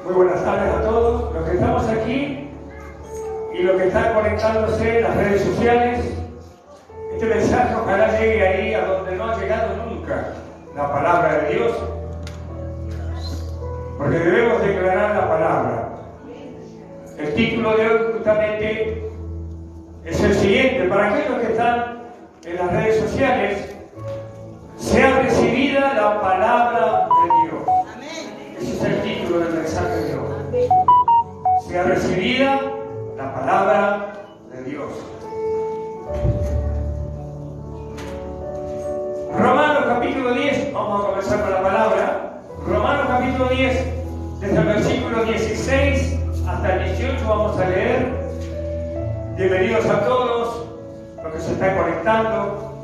Muy buenas tardes a todos los que estamos aquí y los que están conectándose en las redes sociales. Este mensaje ojalá llegue ahí a donde no ha llegado nunca la palabra de Dios, porque debemos declarar la palabra. El título de hoy justamente es el siguiente: para aquellos que están en las redes sociales, sea recibida la palabra de Dios. Ese es el título del mensaje de hoy. Sea recibida la palabra de Dios. Romanos capítulo 10, vamos a comenzar con la palabra. Romanos capítulo 10, desde el versículo 16 hasta el 18 vamos a leer. Bienvenidos a todos los que se están conectando,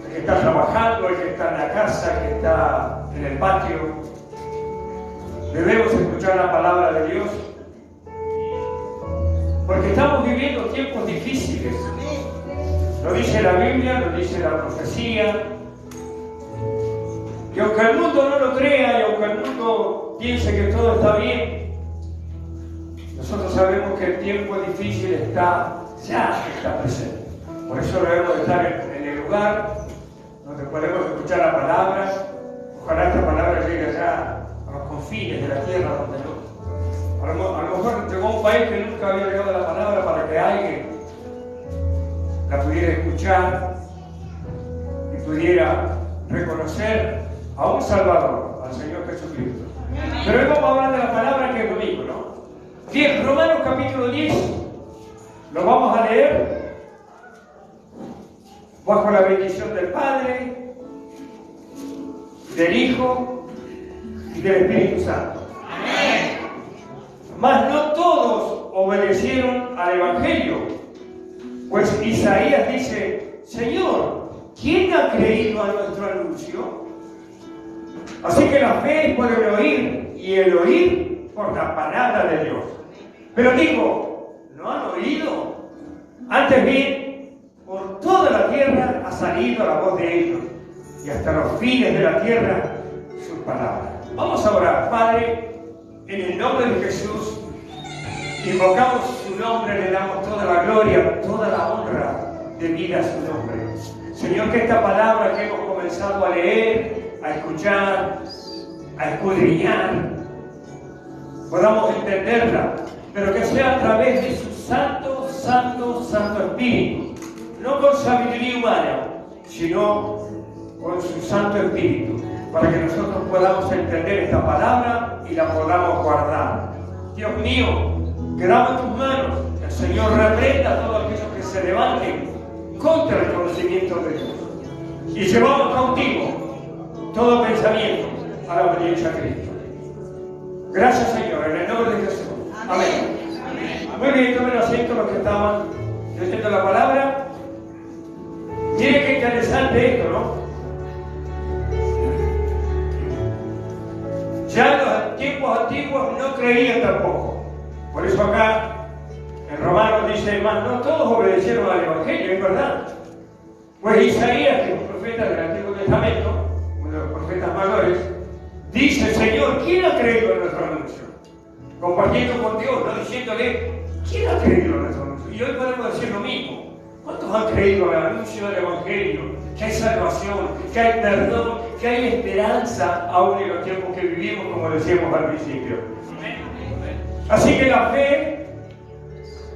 el que está trabajando, el que está en la casa, el que está en el patio. Debemos escuchar la palabra de Dios, porque estamos viviendo tiempos difíciles. Lo dice la Biblia, lo dice la profecía. Y aunque el mundo no lo crea y aunque el mundo piense que todo está bien, nosotros sabemos que el tiempo difícil ya está presente. Por eso debemos estar en el lugar donde podemos escuchar la palabra. Ojalá esta palabra llegue allá a los confines de la tierra donde no. A lo mejor llegó a un país que nunca había llegado la palabra para que alguien la pudiera escuchar y pudiera reconocer a un Salvador, al Señor Jesucristo. Pero hoy vamos a hablar de la palabra que es domingo, ¿no? Bien, Romanos capítulo 10, lo vamos a leer bajo la bendición del Padre, del Hijo y del Espíritu Santo. Amén. Mas no todos obedecieron al Evangelio, pues Isaías dice: Señor, ¿quién ha creído a nuestro anuncio? Así que la fe es por el oír, y el oír por la palabra de Dios. Pero digo, ¿no han oído? Antes bien, por toda la tierra ha salido la voz de ellos, y hasta los fines de la tierra sus palabras. Vamos a orar. Padre, en el nombre de Jesús, invocamos su nombre, le damos toda la gloria, toda la honra debida a su nombre. Señor, que esta palabra que hemos comenzado a leer, a escuchar, a escudriñar, podamos entenderla, pero que sea a través de su santo, santo, santo Espíritu, no con sabiduría humana, sino con su Santo Espíritu, para que nosotros podamos entender esta palabra y la podamos guardar. Dios mío, quedamos en tus manos. El Señor reprenda a todos aquellos que se levanten contra el conocimiento de Dios. Y llevamos cautivo todo pensamiento a la obediencia a Cristo. Gracias, Señor, en el nombre de Jesús. Amén. Amén. Muy bien, tomen asiento los que estaban leyendo la palabra. Miren qué interesante esto, ¿no? Ya en los tiempos antiguos no creían tampoco. Por eso acá en Romanos dice: mas no todos obedecieron al Evangelio, es verdad. Pues Isaías, que es un profeta del Antiguo Testamento, uno de los profetas mayores, dice: Señor, ¿quién ha creído en nuestro anuncio? Compartiendo con Dios, no diciéndole: ¿quién ha creído en nuestro anuncio? Y hoy podemos decir lo mismo. ¿Cuántos han creído en el anuncio del Evangelio? Que hay salvación, que hay perdón, que hay esperanza aún en los tiempos que vivimos, como decíamos al principio. Así que la fe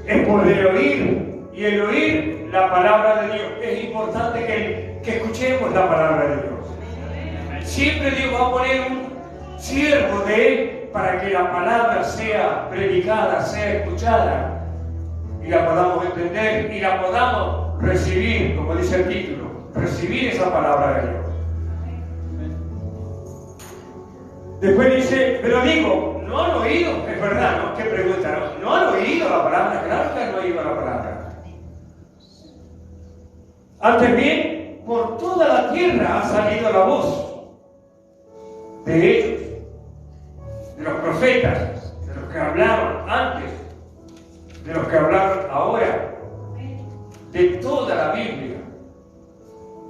es por el oír, y el oír la palabra de Dios. Es importante que escuchemos la palabra de Dios. Siempre Dios va a poner un siervo de Él para que la palabra sea predicada, sea escuchada, y la podamos entender y la podamos recibir, como dice el título, recibir esa palabra de Dios. Después dice: pero digo, ¿no han oído? Es verdad, ¿no? ¿Qué pregunta? ¿No han oído la palabra? Claro que han oído la palabra. Antes bien, por toda la tierra ha salido la voz de ellos, de los profetas, de los que hablaron antes, de los que hablaron ahora, de toda la Biblia.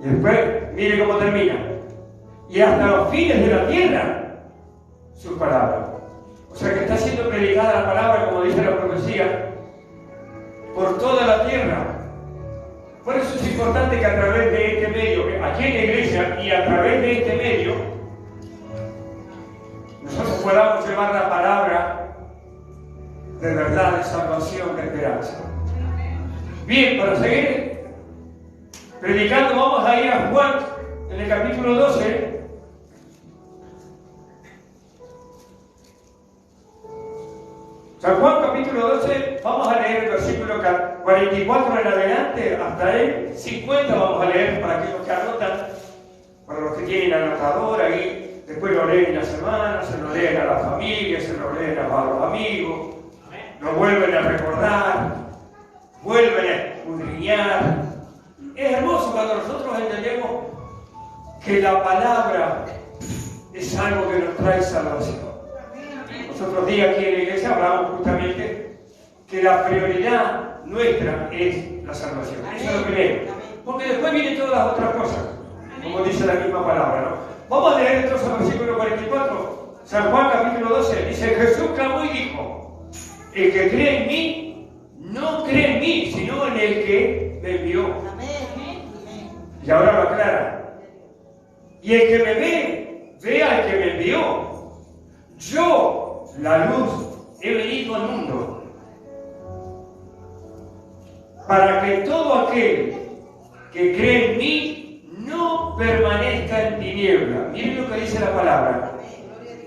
Y después, mire cómo termina: y hasta los fines de la tierra sus palabras. O sea que está siendo predicada la palabra, como dice la profecía, por toda la tierra. Por eso es importante que a través de este medio, aquí en la iglesia y a través de este medio, nosotros podamos llevar la palabra de verdad, de salvación, de esperanza. Bien, para seguir predicando, vamos a ir a Juan, en el capítulo 12. San Juan capítulo 12, vamos a leer el versículo 44 en adelante, hasta el 50 vamos a leer para aquellos que anotan, para los que tienen anotador ahí, después lo leen en la semana, se lo leen a la familia, se lo leen a los amigos, lo vuelven a recordar, vuelven a escudriñar. Es hermoso cuando nosotros entendemos que la palabra es algo que nos trae salvación. Nosotros días aquí en la iglesia hablamos justamente que la prioridad nuestra es la salvación. Eso es lo primero. Porque después vienen todas las otras cosas, como dice la misma palabra, ¿no? Vamos a leer entonces el versículo 44. San Juan capítulo 12 dice: Jesús clamó y dijo: el que cree en mí, no cree en mí, sino en el que me envió. Y ahora lo aclara: y el que me ve, ve al que me envió. Yo, la luz, he venido al mundo para que todo aquel que cree en mí no permanezca en tiniebla. Miren lo que dice la palabra,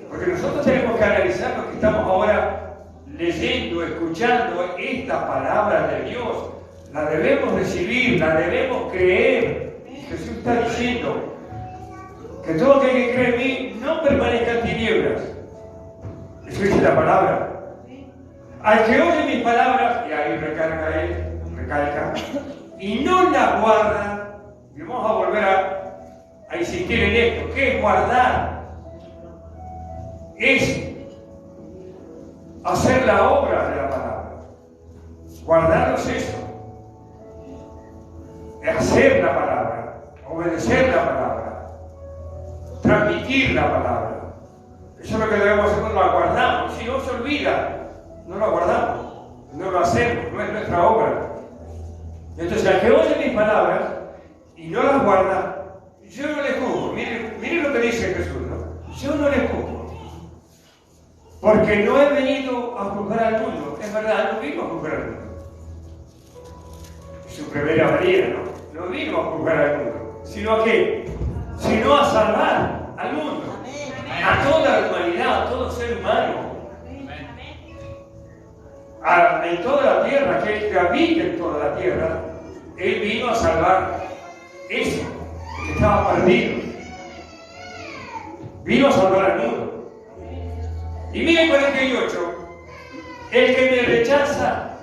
porque nosotros tenemos que analizar lo que estamos ahora leyendo, escuchando. Esta palabra de Dios la debemos recibir, la debemos creer. Y Jesús está diciendo que todo aquel que cree en mí no permanezca en tinieblas. Eso dice la palabra. Al que oye mis palabras, y ahí recalca él, y no las guarda, y vamos a volver a insistir en esto. ¿Qué es guardar? Es hacer la obra de la palabra. Guardarlo es eso. Es hacer la palabra, obedecer la palabra, transmitir la palabra. Eso es lo que debemos hacer cuando la guardamos. Si no se olvida, no la guardamos, no lo hacemos, no es nuestra obra. Entonces, al que oye mis palabras y no las guarda, yo no le juzgo. Miren lo que dice Jesús, ¿no? Yo no le juzgo. Porque no he venido a juzgar al mundo. Es verdad, no vino a juzgar al mundo. Su primera venida, ¿no? No vino a juzgar al mundo. ¿Sino a qué? Sino a salvar al mundo. A toda la humanidad, a todo ser humano. En toda la tierra, que habita en toda la tierra, Él vino a salvar eso, que estaba perdido. Vino a salvar al mundo. Y miren 48, el que me rechaza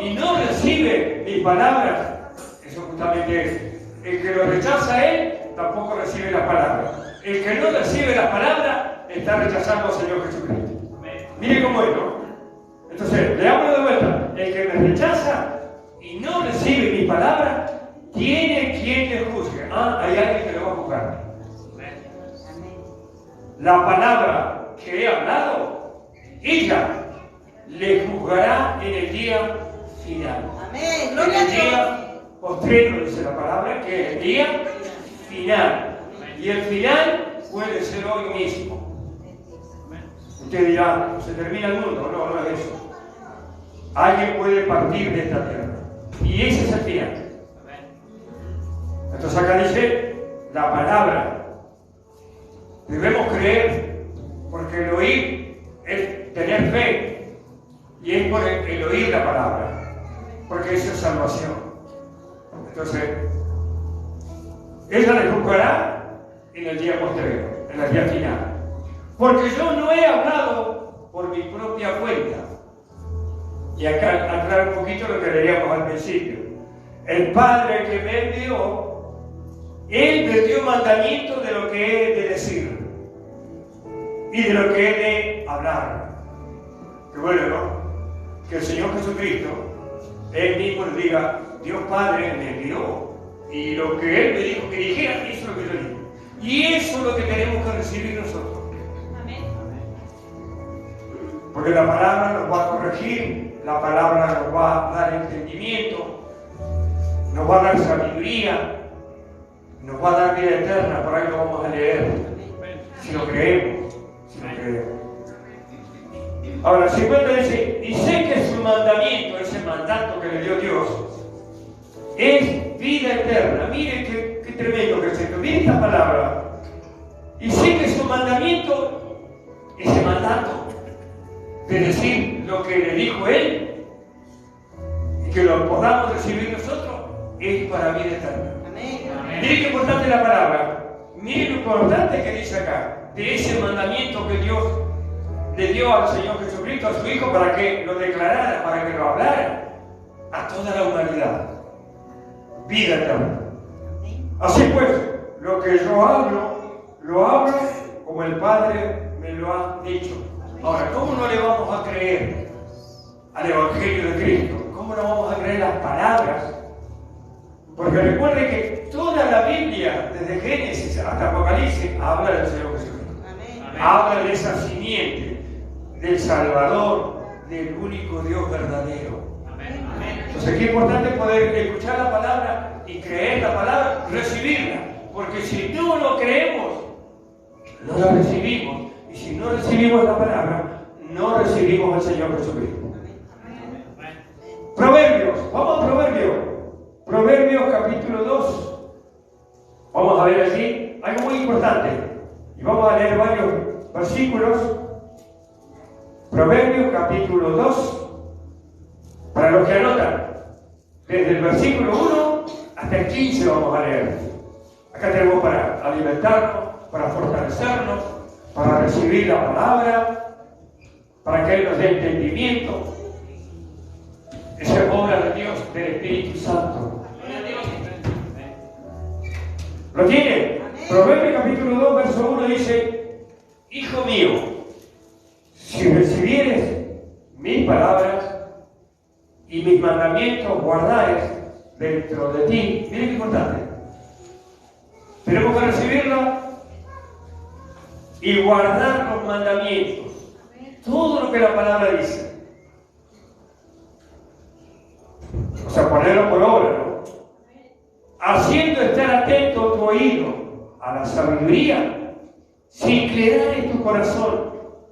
y no recibe mis palabras, eso justamente es, el que lo rechaza a Él, tampoco recibe la palabra. El que no recibe la palabra, está rechazando al Señor Jesucristo. Miren cómo es, ¿no? Entonces, leamos de vuelta. El que me rechaza y no recibe mi palabra, tiene quien le juzgue. Hay alguien que lo va a juzgar. La palabra que he hablado, ella le juzgará en el día final. En el día postrero, dice la palabra, que es el día final. Y el final puede ser hoy mismo. Usted dirá, ¿se termina el mundo? No, no es eso. Alguien puede partir de esta tierra. Y ese es el final. Entonces acá dice la palabra. Debemos creer, porque el oír es tener fe. Y es por el oír la palabra. Porque eso es salvación. Entonces, ella le juzgará en el día postrero, en el día final. Porque yo no he hablado por mi propia cuenta. Y acá aclaro un poquito lo que leíamos al principio. El Padre que me envió, Él me dio mandamiento de lo que he de decir y de lo que he de hablar. Qué bueno, ¿no? Que el Señor Jesucristo, Él mismo le diga, Dios Padre me envió. Y lo que Él me dijo que dijera, eso es lo que yo digo. Y eso es lo que tenemos que recibir nosotros. Porque la palabra nos va a corregir, la palabra nos va a dar entendimiento, nos va a dar sabiduría, nos va a dar vida eterna. Por ahí lo vamos a leer, si lo creemos, si lo creemos. Ahora, 50 dice, y sé que su mandamiento, ese mandato que le dio Dios, es vida eterna. Mire qué tremendo que es esto. Mire esta palabra. Y sé que su mandamiento, ese mandato, de decir lo que le dijo Él, y que lo podamos recibir nosotros, es para vida eterna. Amén. Mire qué importante la palabra. Mire lo importante que dice acá, de ese mandamiento que Dios le dio al Señor Jesucristo, a su Hijo, para que lo declarara, para que lo hablara a toda la humanidad. Vida eterna. Así pues, lo que yo hablo, lo hablo como el Padre me lo ha dicho. Ahora, ¿cómo no le vamos a creer al Evangelio de Cristo? ¿Cómo no vamos a creer las palabras? Porque recuerde que toda la Biblia, desde Génesis hasta Apocalipsis, habla del Señor Jesucristo. Amén. Habla de esa simiente, del Salvador, del único Dios verdadero. Amén. Entonces, qué importante poder escuchar la palabra y creer la palabra, recibirla. Porque si no lo creemos, no la recibimos. Y si no recibimos la palabra, no recibimos al Señor Jesucristo. Proverbios, vamos a Proverbios. Proverbios capítulo 2. Vamos a ver allí algo muy importante. Y vamos a leer varios versículos. Proverbios capítulo 2. Para los que anotan, desde el versículo 1 hasta el 15 vamos a leer. Acá tenemos para alimentarnos, para fortalecernos, para recibir la palabra, para que Él nos dé entendimiento. Esa es obra de Dios, del Espíritu Santo. ¿Lo tiene? Proverbios capítulo 2, verso 1 dice: Hijo mío, si recibieres mis palabras y mis mandamientos guardares dentro de ti. Miren qué importante. Tenemos que recibirla y guardar los mandamientos. Todo lo que la palabra dice. O sea, ponerlo por obra, ¿no? Haciendo estar atento tu oído a la sabiduría, sin inclinar en tu corazón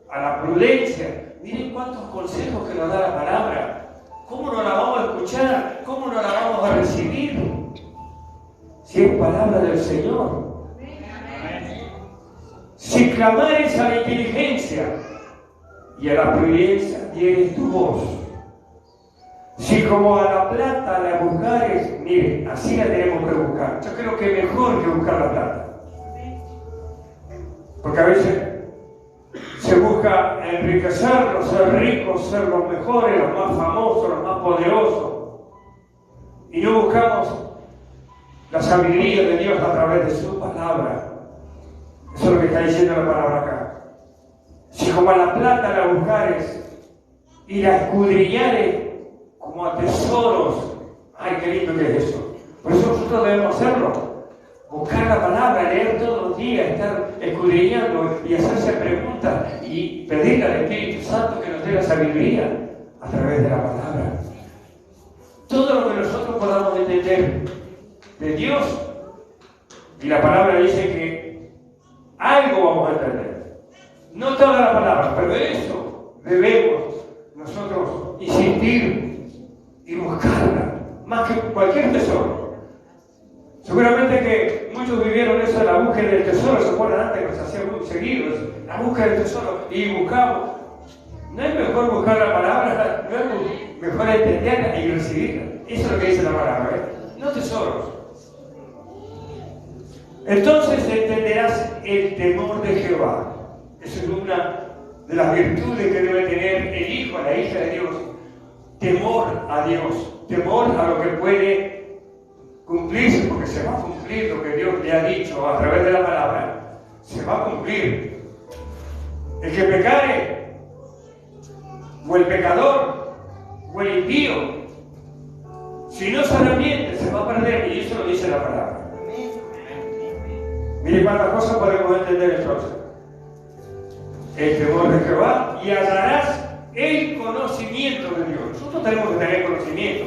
a la prudencia. Miren cuántos consejos que nos da la palabra. ¿Cómo no la vamos a escuchar? ¿Cómo no la vamos a recibir? Si es palabra del Señor. Si clamares a la inteligencia y a la prudencia tienes tu voz. Si como a la plata la buscares, miren, así la tenemos que buscar. Yo creo que mejor que buscar la plata. Porque a veces se busca enriquecernos, ser ricos, ser los mejores, los más famosos, los más poderosos. Y no buscamos la sabiduría de Dios a través de su palabra. Eso es lo que está diciendo la palabra acá. Si como a la plata la buscares y la escudriñares como a tesoros. Ay, qué lindo que es eso. Por eso nosotros debemos hacerlo. Buscar la palabra, leer todos los días, estar escudriñando y hacerse preguntas y pedirle al Espíritu Santo que nos dé la sabiduría a través de la palabra. Todo lo que nosotros podamos entender de Dios, y la palabra dice que algo vamos a entender. No toda la palabra, pero eso debemos nosotros insistir y buscarla, más que cualquier tesoro. Seguramente que muchos vivieron eso de la búsqueda del tesoro, se acuerdan antes que se hacía muy seguido, la búsqueda del tesoro, y buscamos. No es mejor buscar la palabra, no es mejor entenderla y recibirla. Eso es lo que dice la palabra, no tesoros. Entonces entenderás el temor de Jehová. Esa es una de las virtudes que debe tener el hijo, la hija de Dios. Temor a Dios, temor a lo que puede cumplirse, porque se va a cumplir lo que Dios le ha dicho a través de la palabra, se va a cumplir. El que pecare, o el pecador, o el impío, si no se arrepiente, se va a perder, y eso lo dice la palabra. Mire cuántas cosas podemos entender entonces. El temor de Jehová, y hallarás el conocimiento de Dios. Nosotros tenemos que tener conocimiento.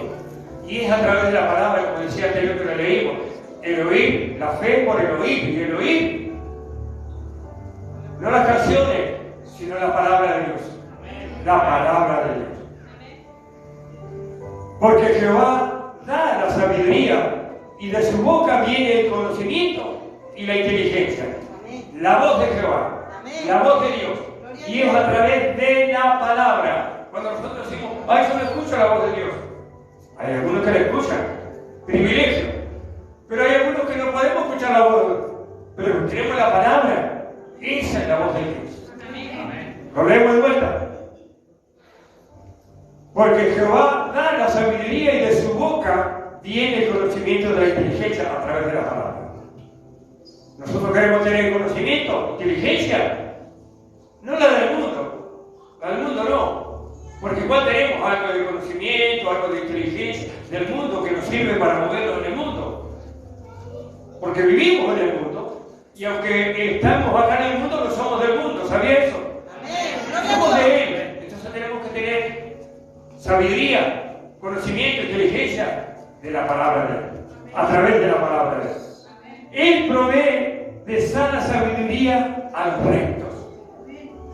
Y es a través de la palabra, como decía anterior que lo leímos. El oír, la fe por el oír. Y el oír, no las canciones, sino la palabra de Dios. La palabra de Dios. Porque Jehová da la sabiduría y de su boca viene el conocimiento y la inteligencia. La voz de Jehová, la voz de Dios. Y es a través de la palabra. Cuando nosotros decimos, ay, yo no escucho la voz de Dios. Hay algunos que la escuchan, privilegio. Pero hay algunos que no podemos escuchar la voz. Pero tenemos la palabra. Esa es la voz de Dios. Lo leemos de vuelta. Porque Jehová da la sabiduría y de su boca viene el conocimiento de la inteligencia a través de la palabra. Nosotros queremos tener conocimiento, inteligencia, no la del mundo. La del mundo no. Porque igual tenemos algo de conocimiento, algo de inteligencia del mundo que nos sirve para movernos en el mundo. Porque vivimos en el mundo. Y aunque estamos acá en el mundo, no somos del mundo. ¿Sabía eso? Somos de él. Entonces tenemos que tener sabiduría, conocimiento, inteligencia de la palabra de él. A través de la palabra de él. Él provee de sana sabiduría a los rectos.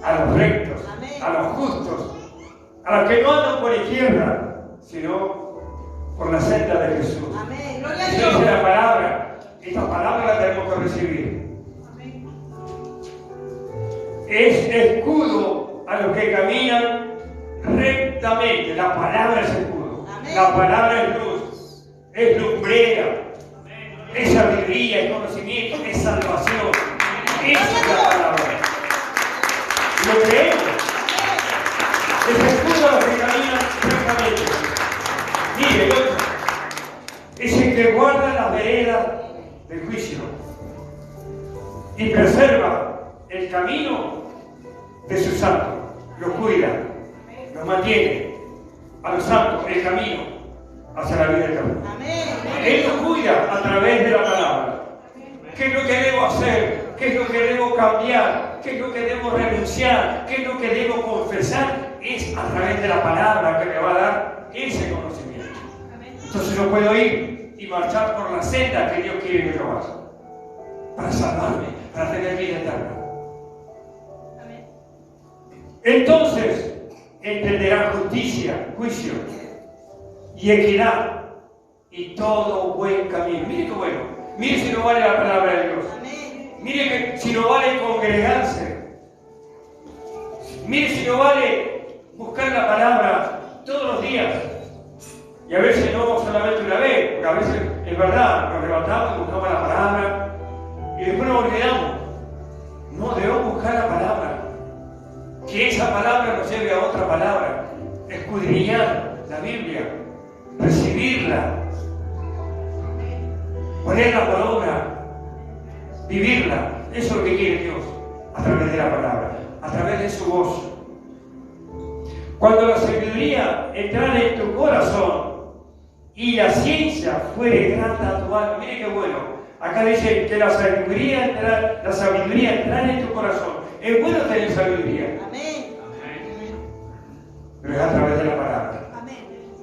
A los rectos. A los justos. A los que no andan por izquierda, sino por la senda de Jesús. Esa es la palabra. Esta palabra la tenemos que recibir. Es escudo a los que caminan rectamente. La palabra es escudo. La palabra es luz. Es lumbrera. Es sabiduría, es conocimiento, es salvación. Esa es la palabra. ¿Lo creemos? Es escudo a los que caminan rectamente. Mire, otro. Es el que guarda las veredas del juicio y preserva el camino de sus santos. Los cuida, los mantiene a los santos el camino hacia la vida eterna. Él nos cuida a través de la palabra. ¿Qué es lo que debo hacer? ¿Qué es lo que debo cambiar? ¿Qué es lo que debo renunciar? ¿Qué es lo que debo confesar? Es a través de la palabra que me va a dar ese conocimiento. Entonces yo puedo ir y marchar por la senda que Dios quiere que yo vaya. Para salvarme, para tener vida eterna. Entonces entenderán justicia, juicio y equidad y todo buen camino. Mire qué bueno. Mire si no vale la palabra de Dios. Mire que si no vale congregarse. Mire si no vale buscar la palabra todos los días. Y a veces no solamente una vez, porque a veces es verdad, nos levantamos y buscamos la palabra y después nos olvidamos. No, debemos buscar la palabra. Que esa palabra nos lleve a otra palabra. Escudriñar la Biblia, recibirla, ponerla por obra, vivirla. Eso es lo que quiere Dios a través de la palabra, a través de su voz. Cuando la sabiduría entrara en tu corazón y la ciencia fuere grata a tu alma. Mire qué bueno. Acá dice que la sabiduría entrara en tu corazón. Es bueno tener sabiduría. Pero es a través de la palabra.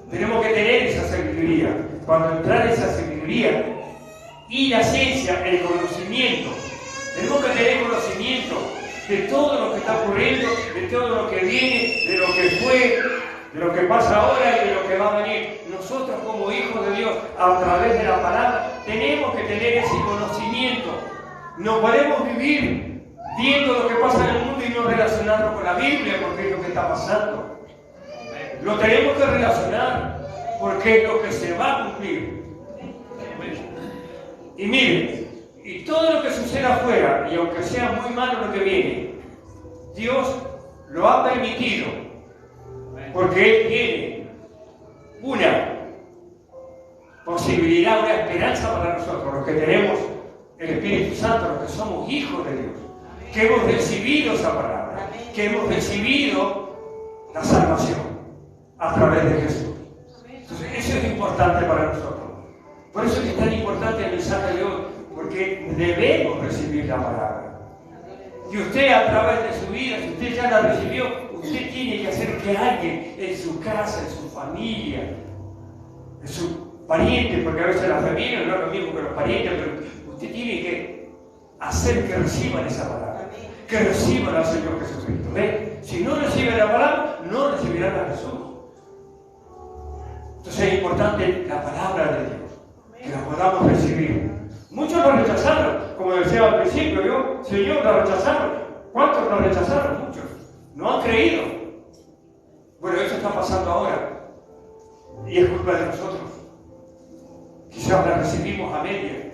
Tenemos que tener esa sabiduría. Cuando entrara esa sabiduría y la ciencia, el conocimiento. Tenemos que tener conocimiento de todo lo que está ocurriendo, de todo lo que viene, de lo que fue, de lo que pasa ahora y de lo que va a venir. Nosotros como hijos de Dios, a través de la palabra, tenemos que tener ese conocimiento. No podemos vivir viendo lo que pasa en el mundo y no relacionarlo con la Biblia, porque es lo que está pasando. Lo tenemos que relacionar, porque es lo que se va a cumplir. Y miren, y todo lo que sucede afuera, y aunque sea muy malo lo que viene, Dios lo ha permitido, porque Él tiene una posibilidad, una esperanza para nosotros, los que tenemos el Espíritu Santo, los que somos hijos de Dios, que hemos recibido esa palabra, que hemos recibido la salvación a través de Jesús. Entonces, eso es importante para nosotros. Por eso es que es tan importante el mensaje de hoy, porque debemos recibir la palabra. que usted a través de su vida, si usted ya la recibió, usted tiene que hacer que alguien en su casa, en su familia, en su pariente, porque a veces la familia no es lo mismo que los parientes, pero usted tiene que hacer que reciban esa palabra, que reciban al Señor Jesucristo. ¿Ve? Si no reciben la palabra, no recibirán a Jesús. Entonces es importante la palabra de Dios, que la podamos recibir. Muchos la rechazaron, como decía al principio, yo, Señor, la rechazaron. ¿Cuántos la rechazaron? Muchos. No han creído. Bueno, eso está pasando ahora. Y es culpa de nosotros. Quizás la recibimos a media.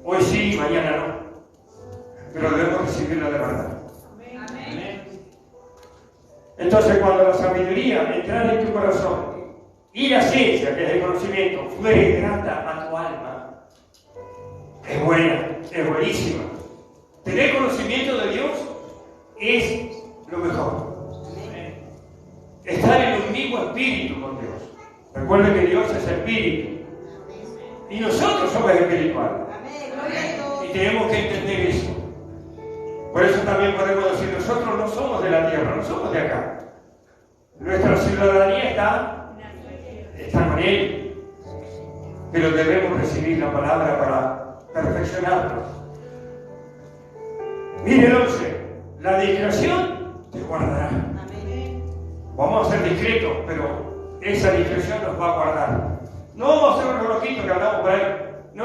Hoy sí, mañana no. Pero debemos recibirla de verdad. Amén. Entonces, cuando la sabiduría entrara en tu corazón y la ciencia, que es el conocimiento, fuere grata a tu alma, es buena, es buenísima. Tener conocimiento de Dios es lo mejor. Estar en un mismo espíritu con Dios. Recuerden que Dios es espíritu. Y nosotros somos espirituales. Y tenemos que entender eso. Por eso también podemos decir, nosotros no somos de la tierra, no somos de acá. Nuestra ciudadanía está con Él. Pero debemos recibir la palabra para perfeccionarnos. Mire el 11. La discreción te guardará. Vamos a ser discretos, pero esa discreción nos va a guardar. No vamos a ser unos loquitos que andamos por ahí. No.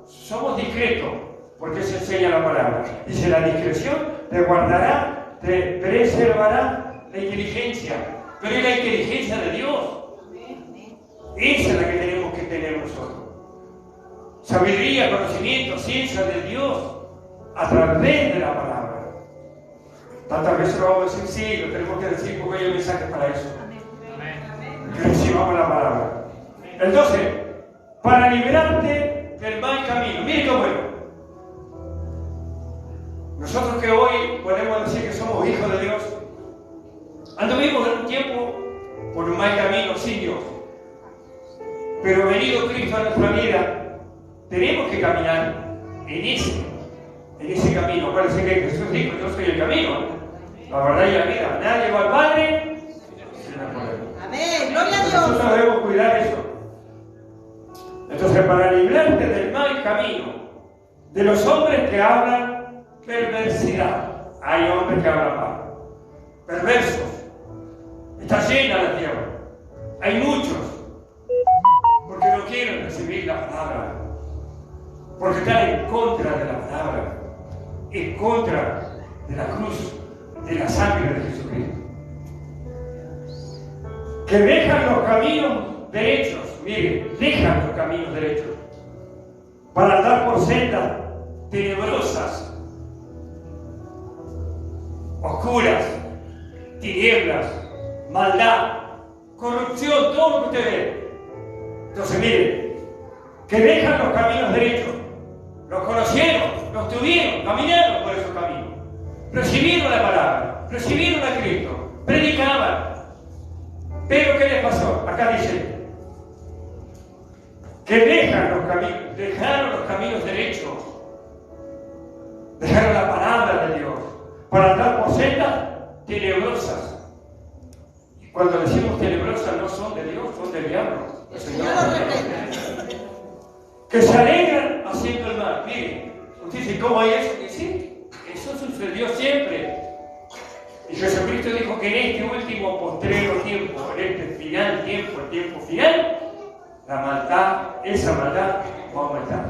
Somos discretos, porque se enseña la palabra. Dice, la discreción te guardará, te preservará la inteligencia. Pero es la inteligencia de Dios. Esa es la que tenemos que tener nosotros. Sabiduría, conocimiento, ciencia de Dios a través de la palabra. Tantas veces lo vamos a decir, sí, lo tenemos que decir porque hay mensajes para eso. Que recibamos la palabra. Entonces, para liberarte del mal camino, mire cómo es. Nosotros que hoy podemos decir que somos hijos de Dios, anduvimos en un tiempo por un mal camino sin Dios. Pero venido Cristo a nuestra vida, tenemos que caminar en ese camino. Acuérdense que Jesús dijo, yo soy el camino, la verdad y la vida. Nadie va al Padre sin la palabra. Amén, gloria a Dios. Nosotros debemos cuidar eso. Entonces, para librarte del mal camino, de los hombres que hablan perversidad. Hay hombres que hablan mal, perversos. Está llena la tierra. Hay muchos, porque no quieren recibir la palabra, porque están en contra de la palabra, en contra de la cruz, de la sangre de Jesucristo. Que dejan los caminos derechos, miren, dejan los caminos derechos para andar por sendas tenebrosas, oscuras, tinieblas, maldad, corrupción, todo lo que usted ve. Entonces miren, que dejan los caminos derechos, los conocieron, los tuvieron, caminaron por esos caminos, recibieron la palabra, recibieron a Cristo, predicaban. Pero ¿qué les pasó? Acá dice que dejaron los caminos derechos, dejaron la palabra de Dios para andar por sendas tenebrosas. Y cuando decimos tenebrosas no son de Dios, son del diablo. El Señor que se alegran haciendo el mal. Miren, usted dice, ¿cómo hay eso? Y sí, eso sucedió siempre. Y Jesucristo dijo que en este último postrero tiempo, en este final tiempo, el tiempo final, la maldad, esa maldad va a aumentar.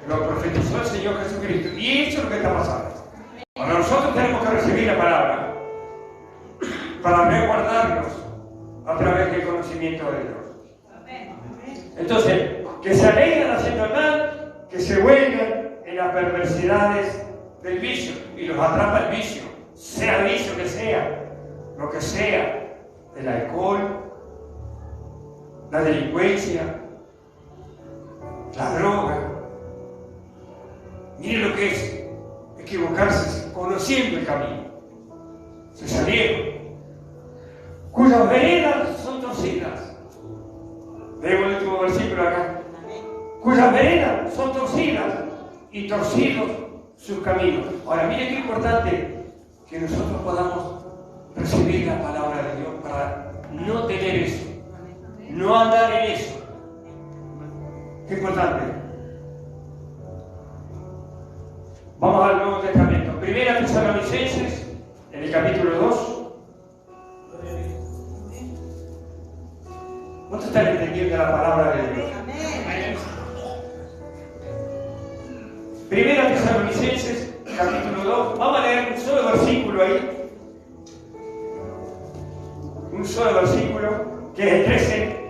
Lo profetizó el Señor Jesucristo. Y eso es lo que está pasando. Ahora nosotros tenemos que recibir la palabra para resguardarnos a través del conocimiento de Dios. Entonces, que se alegran haciendo el mal, que se huelgan en las perversidades del vicio y los atrapa el vicio, sea vicio que sea, lo que sea, el alcohol, la delincuencia, la droga. Miren lo que es equivocarse conociendo el camino. Se salieron, cuyas veredas son torcidas. Leemos el último versículo acá. Cuyas veredas son torcidas y torcidos sus caminos. Ahora, mire qué importante que nosotros podamos recibir la palabra de Dios para no tener eso, no andar en eso. Qué importante. Vamos al Nuevo Testamento. Primera Tesalonicenses, en el capítulo 2. ¿Cuánto están entendiendo la palabra de Dios? Primera Tesalonicenses, capítulo 2. Vamos a leer un solo versículo ahí. Un solo versículo, que es el 13.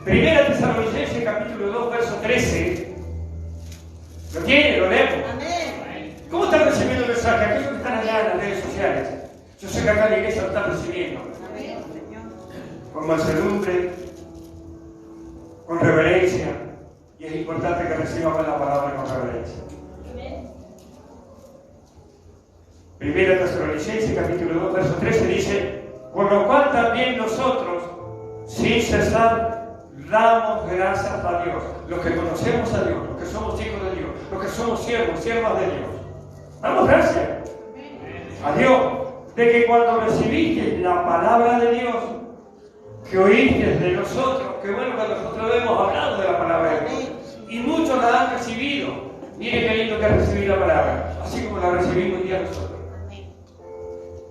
Primera Tesalonicenses, capítulo 2, verso 13. ¿Lo tiene? ¿Lo leemos? ¿Cómo están recibiendo el mensaje? Aquellos que están allá en las redes sociales. Yo sé que acá en la iglesia lo están recibiendo. Con mansedumbre, con reverencia. Y es importante que recibamos la palabra con reverencia. Primera Tesalonicenses, capítulo 2, verso 13 dice: por lo cual también nosotros, sin cesar, damos gracias a Dios, los que conocemos a Dios, los que somos hijos de Dios, los que somos siervos, siervas de Dios. Damos gracias a Dios de que cuando recibiste la palabra de Dios, que oíste de nosotros, que bueno que nosotros hemos hablado de la palabra de Dios, y muchos la han recibido. Miren qué lindo que es recibir la palabra, así como la recibimos hoy día nosotros.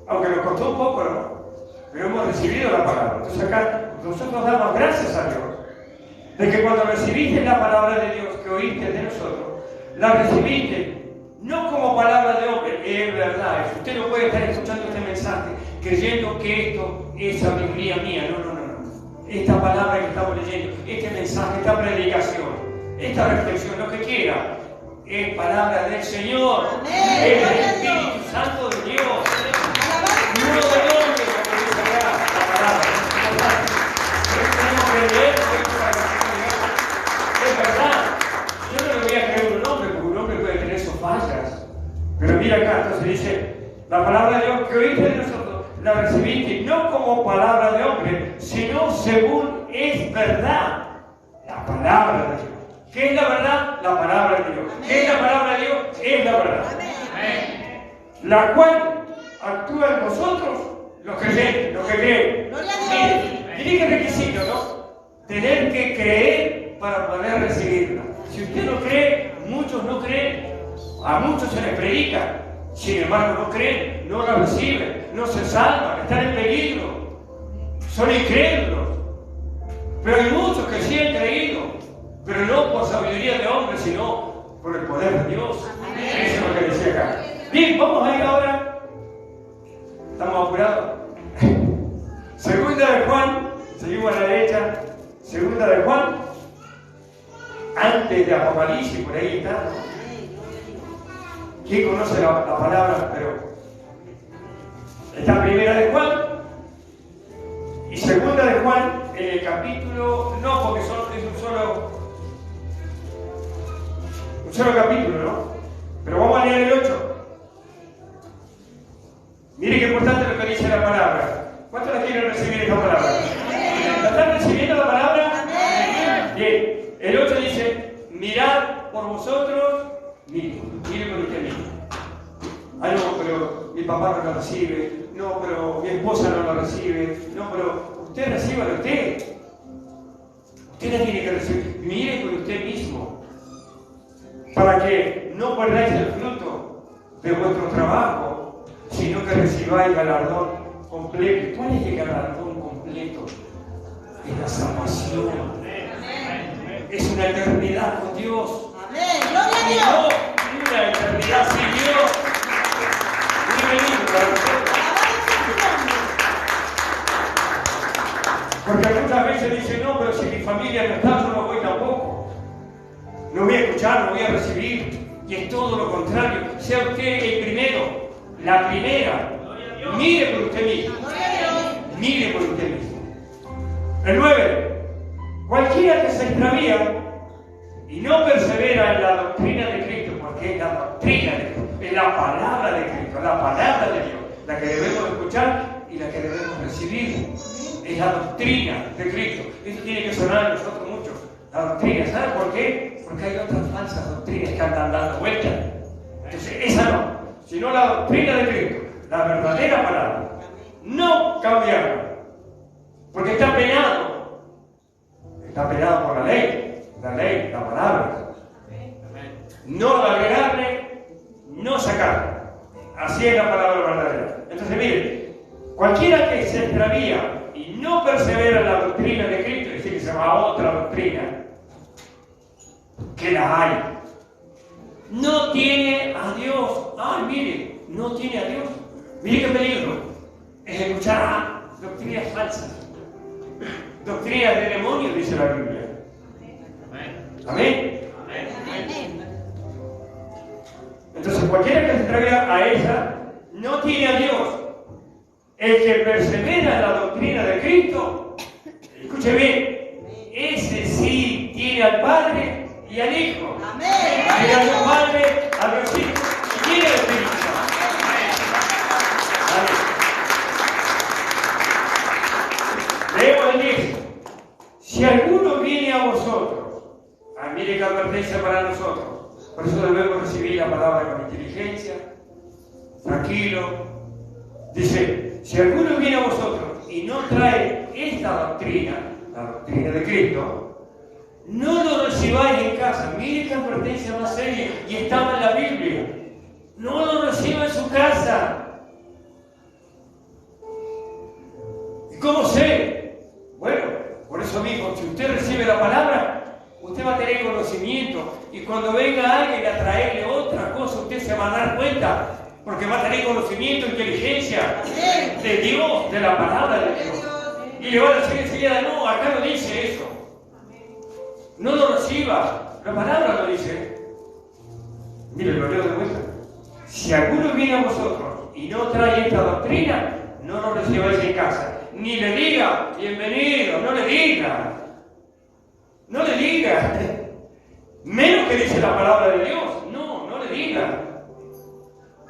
Aunque nos costó un poco, ¿no? Pero hemos recibido la palabra. Entonces acá nosotros damos gracias a Dios de que cuando recibiste la palabra de Dios que oíste de nosotros, la recibiste no como palabra de hombre, es verdad. Usted no puede estar escuchando este mensaje creyendo que esto es sabiduría mía. No. Esta palabra que estamos leyendo, este mensaje, esta predicación, esta reflexión, lo que quiera, es palabra del Señor. Amén. Es el Espíritu Santo de Dios. No de hombre, como dice acá la palabra. Tenemos que leer esto para que es verdad. Yo no le voy a creer un hombre, porque un hombre puede tener sus fallas. Pero mira acá, entonces dice, la palabra de Dios que oíste de nosotros, la recibiste no como palabra de hombre, sino según es verdad, la palabra de Dios. ¿Qué es la verdad? La palabra de Dios. ¿Qué es la palabra de Dios? Es la verdad. Amén. La cual actúa en nosotros los creyentes, los que creen. Tiene que requisito, ¿no? Tener que creer para poder recibirla. Si usted no cree, muchos no creen. A muchos se les predica. Sin embargo, no creen, no la reciben, no se salvan, están en peligro. Son incrédulos. Pero hay muchos que sí han creído, pero no por sabiduría de hombre, sino por el poder de Dios. Eso es lo que decía acá. Bien, vamos a ir ahora. Estamos apurados. Segunda de Juan, seguimos a la derecha. Segunda de Juan, antes de Apocalipsis, por ahí está, ¿no? ¿Quién conoce la palabra? Pero está primera de Juan y segunda de Juan en el capítulo, no, porque es un solo capítulo, ¿no? Pero vamos a leer el 8. Mire qué importante lo que dice la palabra. ¿Cuántos la quieren recibir esta palabra? ¿La están recibiendo la palabra? Bien, el 8 dice: mirad por vosotros. Mire con usted mismo. Ah, no, pero mi papá no lo recibe. No, pero mi esposa no lo recibe. No, pero usted recíbalo usted. Usted la tiene que recibir. Mire con usted mismo. Para que no perdáis el fruto de vuestro trabajo, sino que recibáis galardón completo. ¿Cuál es el galardón completo? Es la salvación. Es una eternidad con Dios. Amén. Gloria a Dios. No, una eternidad sin Dios. Porque muchas veces dicen, no, pero si mi familia no está, yo no voy tampoco. No voy a escuchar, no voy a recibir. Y es todo lo contrario. Sea usted el primero, la primera. Mire por usted mismo. Mire por usted mismo. El 9. Cualquiera que se extravía y no persevera en la doctrina de Cristo, porque es la doctrina de Cristo, es la palabra de Cristo, la palabra de Dios, la que debemos escuchar y la que debemos recibir. Es la doctrina de Cristo. Esto tiene que sonar a nosotros mucho. La doctrina, ¿saben por qué? Porque hay otras falsas doctrinas que andan dando vueltas. Entonces, esa no, sino la doctrina de Cristo, la verdadera palabra. No cambiarla, porque está penado por la ley, la palabra. No agregarle, no sacarle. Así es la palabra verdadera. Entonces, miren, cualquiera que se extravía y no persevera en la doctrina de Cristo, es decir, que se va a otra doctrina, que la hay, no tiene a Dios. Ay, mire, no tiene a Dios. Mire qué peligro es escuchar doctrinas falsas, doctrinas de demonios, dice la Biblia. Amén. Entonces, cualquiera que se extravía a esa no tiene a Dios. El que persevera en la doctrina de Cristo, escuche bien, ese sí tiene al Padre y al Hijo. Tiene a Dios Padre, a Dios Hijo y tiene al Espíritu Santo. Leemos el 10. Si alguno viene a vosotros, mire que advertencia para nosotros. Por eso debemos recibir la palabra con inteligencia, tranquilo. Dice, si alguno viene a vosotros y no trae esta doctrina, la doctrina de Cristo, no lo recibáis en casa. Mire qué advertencia más seria, y estaba en la Biblia. No lo reciba en su casa. ¿Y cómo sé? Bueno, por eso mismo, si usted recibe la palabra, usted va a tener conocimiento, y cuando venga alguien a traerle otra cosa, usted se va a dar cuenta, porque va a tener conocimiento, inteligencia de Dios, de la palabra de Dios. Y le va a decir enseguida, no, acá no dice eso. No lo reciba, la palabra lo dice. Mire, lo leo de vuelta. Si alguno viene a vosotros y no trae esta doctrina, no lo recibáis en casa. Ni le diga, bienvenido, no le diga. No le diga. Menos que dice la palabra de Dios. No, no le diga.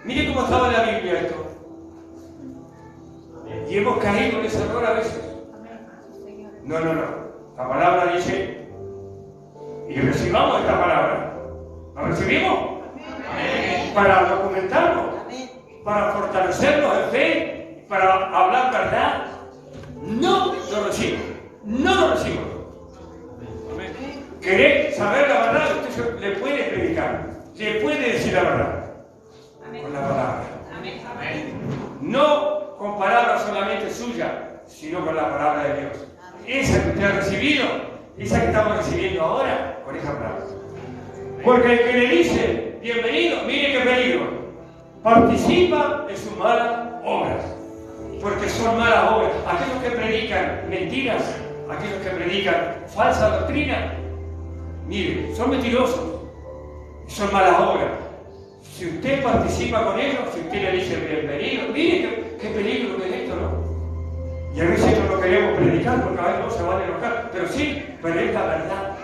Mire cómo estaba en la Biblia esto. Y hemos caído en ese error a veces. No. La palabra dice, y recibamos esta palabra. ¿La recibimos? Para documentarlo, para fortalecernos en fe, para hablar verdad. No lo recibo. No lo recibo. ¿Querés saber la verdad? Usted le puede predicar, le puede decir la verdad. Con la palabra. No con palabras solamente suyas, sino con la palabra de Dios. Esa que usted ha recibido, esa que estamos recibiendo ahora, con esa palabra. Porque el que le dice, bienvenido, mire qué peligro, participa de sus malas obras. Porque son malas obras. Aquellos que predican mentiras, aquellos que predican falsa doctrina, mire, son mentirosos, son malas obras. Si usted participa con ellos, si usted le dice bienvenido, mire qué peligro que es esto, ¿no? Y a veces no lo queremos predicar porque a veces no se van a enojar, pero sí, pero es la verdad.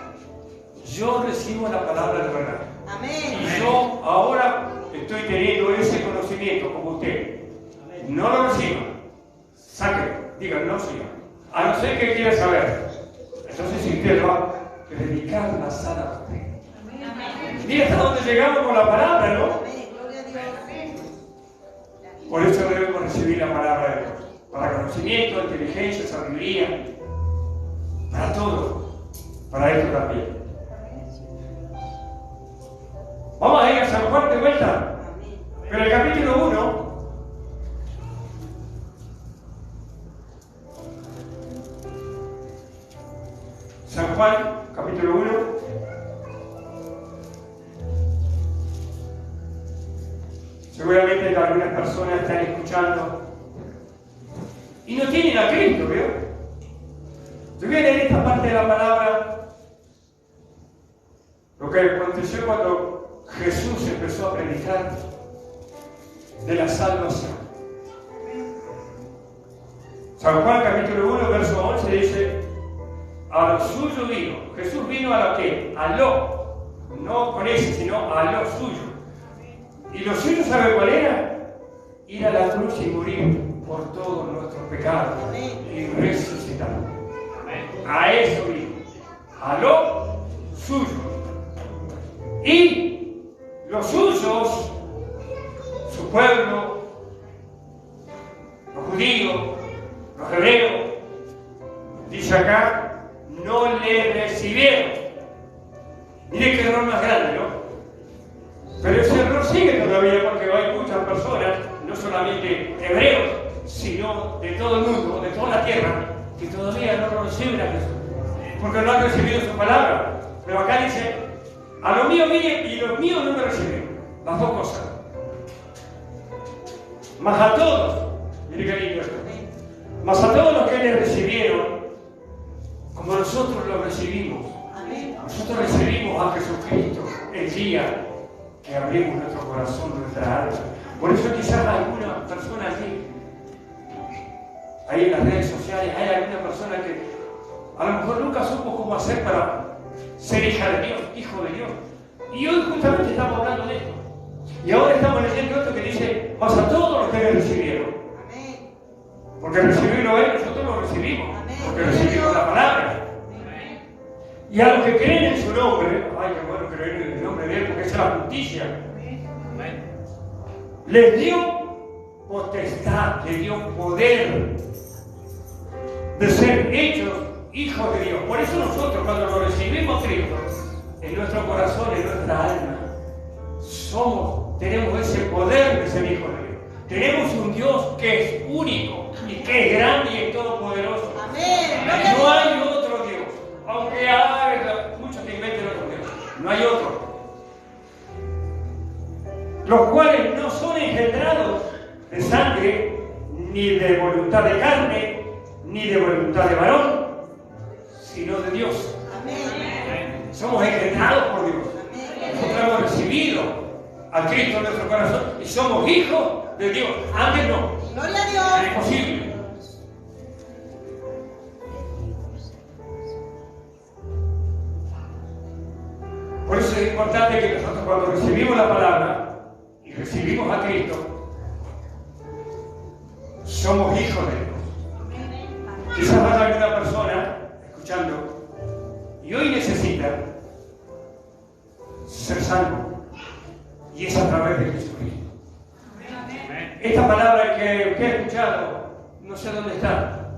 Yo recibo la palabra de verdad. Amén. Y yo ahora estoy teniendo ese conocimiento como usted. No lo reciba, sáquelo, diga, no siga. A no ser que quiera saber. Entonces, si usted va a predicar la sana doctrina. Mira hasta dónde llegamos con la palabra, ¿no? Por eso debemos recibir la palabra de Dios. Para conocimiento, inteligencia, sabiduría. Para todo. Para esto también. Vamos a ir a San Juan de vuelta. Pero el capítulo 1. San Juan, capítulo 1. Seguramente que algunas personas están escuchando y no tienen a Cristo, ¿veo? Yo voy a leer esta parte de la palabra, lo que aconteció cuando Jesús empezó a predicar de la salvación. San Juan, capítulo 1, verso 11 dice: a lo suyo vino. Jesús vino a lo que, a lo, no con ese, sino a lo suyo. Y lo suyo, ¿sabe cuál era? Ir a la cruz y morir por todos nuestros pecados y resucitar. A eso vino, a lo suyo. Y los suyos su pueblo, los judíos, los hebreos, dice acá, no le recibieron. Mire qué error más grande, ¿no? Pero ese error sigue todavía porque hay muchas personas, no solamente hebreos, sino de todo el mundo, de toda la tierra, que todavía no lo reciben a Jesús, porque no han recibido su palabra. Pero acá dice, a los míos vienen y los míos no me reciben. Las dos cosas. Mas a todos, mire qué lindo esto, mas a todos los que le recibieron, como nosotros lo recibimos, nosotros recibimos a Jesucristo el día que abrimos nuestro corazón, nuestra alma. Por eso quizás alguna persona aquí, ahí en las redes sociales, hay alguna persona que a lo mejor nunca supo cómo hacer para ser hija de Dios, hijo de Dios. Y hoy justamente estamos hablando de esto. Y ahora estamos leyendo esto que dice, mas a todos los que le recibieron. Porque recibirlo él, nosotros lo recibimos. Porque recibimos la palabra. Y a los que creen en su nombre, ay, qué bueno creer en el nombre de él, porque esa es la justicia. Les dio potestad, les dio poder de ser hechos hijos de Dios. Por eso nosotros, cuando lo recibimos a Cristo, en nuestro corazón, en nuestra alma, tenemos ese poder de ser hijos de Dios. Tenemos un Dios que es único y que es grande y es todopoderoso. Amén. No hay otro Dios. Aunque hay muchos que inventen otro Dios, no hay otro. Los cuales no son engendrados de sangre, ni de voluntad de carne, ni de voluntad de varón, sino de Dios. Amén. Somos engendrados por Dios. Nosotros hemos recibido a Cristo en nuestro corazón y somos hijos de Dios. Antes no. Gloria a Dios. Es imposible. Por eso es importante que nosotros cuando recibimos la palabra y recibimos a Cristo, somos hijos de Dios. Quizás haya alguna persona escuchando y hoy necesita ser salvo, y es a través de Jesucristo. Esta palabra que he escuchado, no sé dónde está,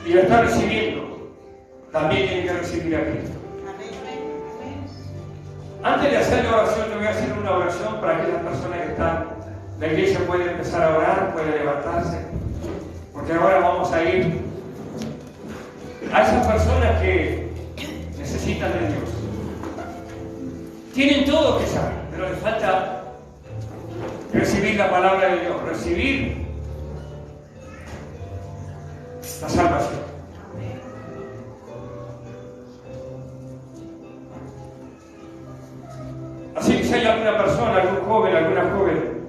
y la está recibiendo, también tiene que recibir a Cristo. Antes de hacer la oración, yo voy a hacer una oración para que las personas que están, la iglesia puede empezar a orar, puede levantarse, porque ahora vamos a ir a esas personas que necesitan de Dios. Tienen todo que saber, pero les falta recibir la palabra de Dios, recibir la salvación. Así que si hay alguna persona, algún joven, alguna joven,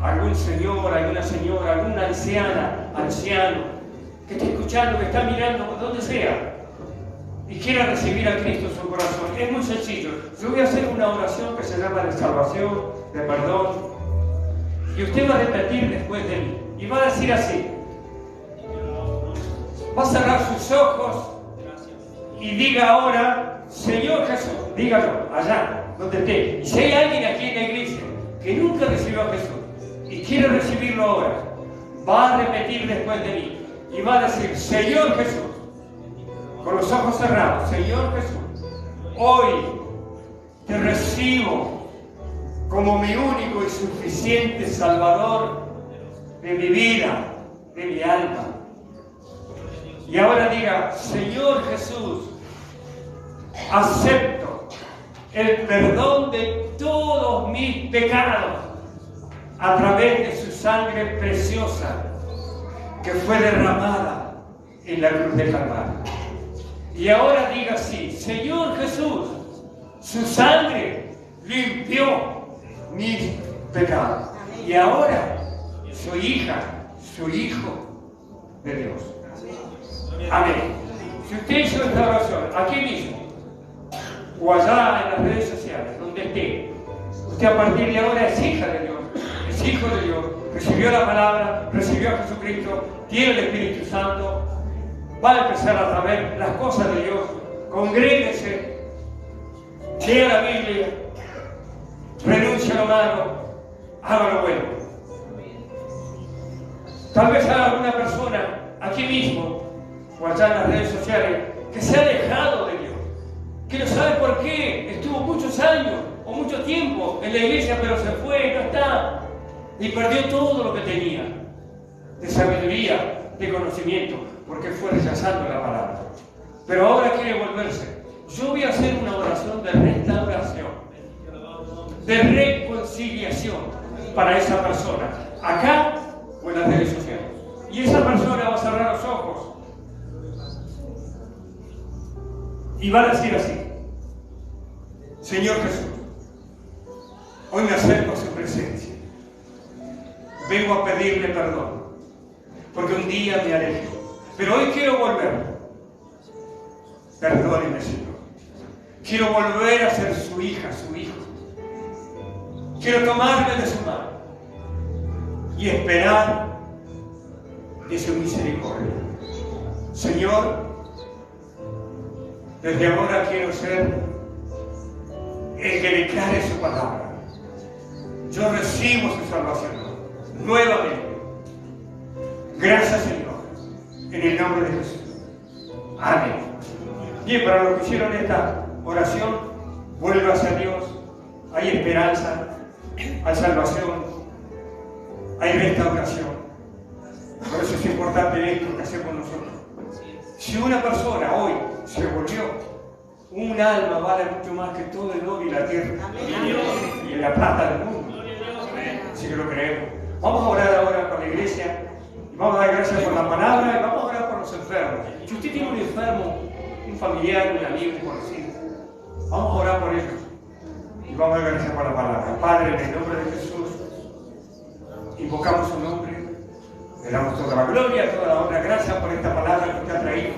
algún señor, alguna señora, alguna anciana, anciano, que esté escuchando, que está mirando, donde sea, y quiera recibir a Cristo en su corazón, es muy sencillo. Yo voy a hacer una oración que se llama de salvación, de perdón, y usted va a repetir después de mí, y va a decir así. Va a cerrar sus ojos y diga ahora, Señor Jesús, dígalo allá donde esté. Y si hay alguien aquí en la iglesia que nunca recibió a Jesús y quiere recibirlo ahora, va a repetir después de mí y va a decir, Señor Jesús, con los ojos cerrados, Señor Jesús, hoy te recibo como mi único y suficiente Salvador de mi vida, de mi alma. Y ahora diga, Señor Jesús, acepto el perdón de todos mis pecados a través de su sangre preciosa que fue derramada en la cruz del Calvario. Y ahora diga así, Señor Jesús, su sangre limpió mis pecados. Y ahora soy hija, soy hijo de Dios. Amén. Si usted hizo esta oración aquí mismo o allá en las redes sociales, donde esté, usted a partir de ahora es hija de Dios, es hijo de Dios, recibió la palabra, recibió a Jesucristo, tiene el Espíritu Santo, va a empezar a saber las cosas de Dios. Congréguese, lea la Biblia, renuncia a lo malo, haga lo bueno. Tal vez haya alguna persona aquí mismo o allá en las redes sociales que se ha alejado de Dios, que no sabe por qué, estuvo muchos años o mucho tiempo en la iglesia, pero se fue, no está, y perdió todo lo que tenía, de sabiduría, de conocimiento, porque fue rechazando la palabra. Pero ahora quiere volverse. Yo voy a hacer una oración de restauración, de reconciliación para esa persona, acá o en las redes sociales. Y esa persona va a cerrar los ojos y va a decir así: Señor Jesús, hoy me acerco a su presencia. Vengo a pedirle perdón, porque un día me alejé, pero hoy quiero volver. Perdóneme, Señor. Quiero volver a ser su hija, su hijo. Quiero tomarme de su mano y esperar de su misericordia. Señor, desde ahora quiero ser el que declare su palabra. Yo recibo su salvación nuevamente. Gracias, Señor, en el nombre de Jesús. Amén. Bien, para los que hicieron esta oración, vuelva hacia Dios. Hay esperanza, hay salvación, hay restauración. Por eso es importante esto que hacemos nosotros. Si una persona hoy se volvió, un alma vale mucho más que todo el oro y la tierra y la plata del mundo. Así que lo creemos. Vamos a orar ahora con la iglesia y vamos a dar gracias por la palabra y vamos a orar por los enfermos. Si usted tiene un enfermo, un familiar, un amigo, un conocido, vamos a orar por ellos y vamos a dar gracias por la palabra. Padre, en el nombre de Jesús, invocamos su nombre, le damos toda la gloria, toda la honra. Gracias por esta palabra que usted ha traído.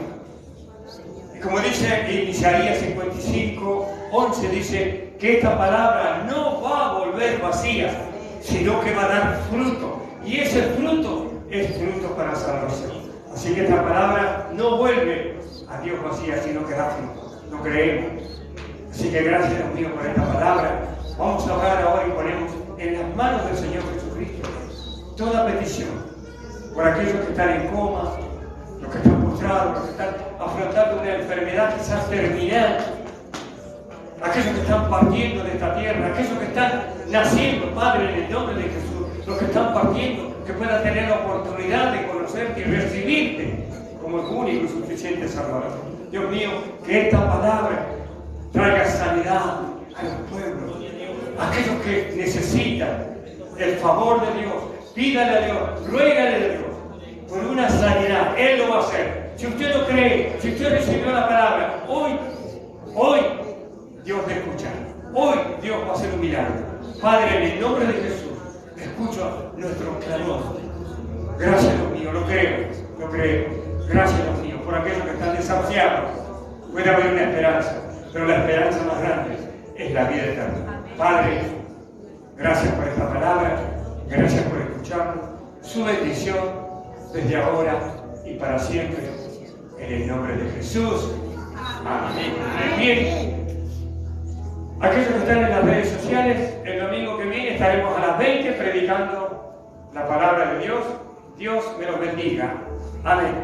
Y como dice en Isaías 55:11, dice que esta palabra no va a volver vacía, sino que va a dar fruto. Y ese fruto es fruto para salvación. Así que esta palabra no vuelve a Dios vacía, sino que da fruto. Lo creemos. Así que gracias, Dios mío, por esta palabra. Vamos a orar ahora y ponemos en las manos del Señor Jesucristo toda petición. Por aquellos que están en coma, los que están postrados, los que están afrontando una enfermedad quizás terminal, aquellos que están partiendo de esta tierra, aquellos que están naciendo, Padre, en el nombre de Jesús, los que están partiendo, que puedan tener la oportunidad de conocerte y recibirte como el único y suficiente Salvador. Dios mío, que esta palabra traiga sanidad a los pueblos, a aquellos que necesitan el favor de Dios. Pídale a Dios, ruégale a Dios por una sanidad. Él lo va a hacer. Si usted lo cree, si usted recibió la palabra, hoy Dios te escucha. Hoy Dios va a hacer un milagro. Padre, en el nombre de Jesús, escucha nuestro clamor. Gracias, Dios mío, lo creo. Gracias, Dios mío, por aquellos que están desahuciados. Puede haber una esperanza, pero la esperanza más grande es la vida eterna. Padre, gracias por esta palabra, gracias por escucharnos. Su bendición desde ahora y para siempre, en el nombre de Jesús. Amén. Bien. Aquellos que están en las redes sociales, el domingo que viene estaremos a las 20 predicando la palabra de Dios. Dios me los bendiga. Amén.